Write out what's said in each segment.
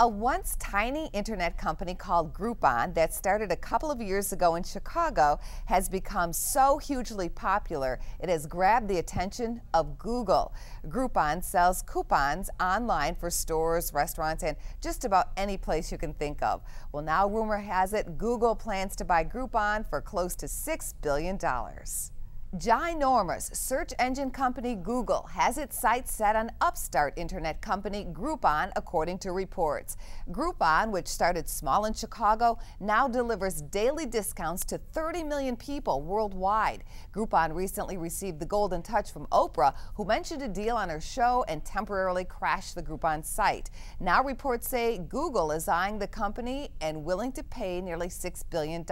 A once tiny internet company called Groupon that started a couple of years ago in Chicago has become so hugely popular it has grabbed the attention of Google. Groupon sells coupons online for stores, restaurants, and just about any place you can think of. Well, now rumor has it Google plans to buy Groupon for close to $6 billion. Ginormous search engine company Google has its sights set on upstart internet company Groupon, according to reports. Groupon, which started small in Chicago, now delivers daily discounts to 30 million people worldwide. Groupon recently received the golden touch from Oprah, who mentioned a deal on her show and temporarily crashed the Groupon site. Now reports say Google is eyeing the company and willing to pay nearly $6 billion.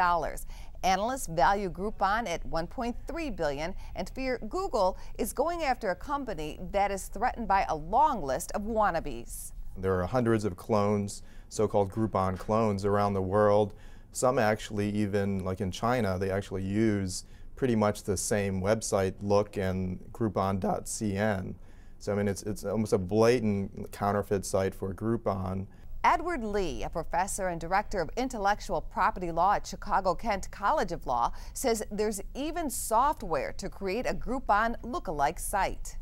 Analysts value Groupon at $1.3 billion and fear Google is going after a company that is threatened by a long list of wannabes. There are hundreds of clones, so-called Groupon clones around the world. Some actually, even like in China, they actually use pretty much the same website look and Groupon.cn. So I mean, it's almost a blatant counterfeit site for Groupon. Edward Lee, a professor and director of intellectual property law at Chicago-Kent College of Law, says there's even software to create a Groupon lookalike site.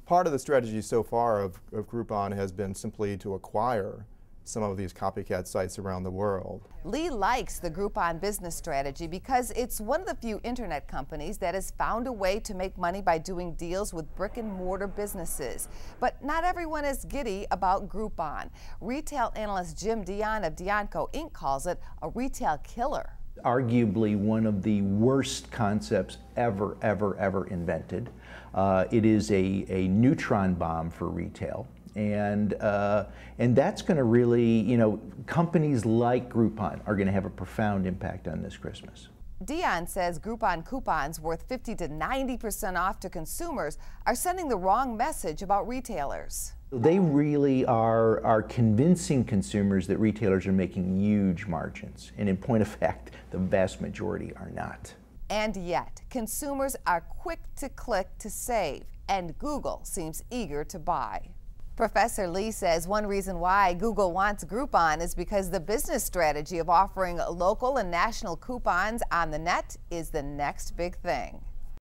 Part of the strategy so far of Groupon has been simply to acquire some of these copycat sites around the world. Lee likes the Groupon business strategy because it's one of the few internet companies that has found a way to make money by doing deals with brick and mortar businesses. But not everyone is giddy about Groupon. Retail analyst Jim Dion of Dionco Inc. calls it a retail killer. Arguably one of the worst concepts ever invented. It is a neutron bomb for retail. And that's going to really, companies like Groupon are going to have a profound impact on this Christmas. Dion says Groupon coupons worth 50 to 90% off to consumers are sending the wrong message about retailers. They really are convincing consumers that retailers are making huge margins. And in point of fact, the vast majority are not. And yet, consumers are quick to click to save, and Google seems eager to buy. Professor Lee says one reason why Google wants Groupon is because the business strategy of offering local and national coupons on the net is the next big thing.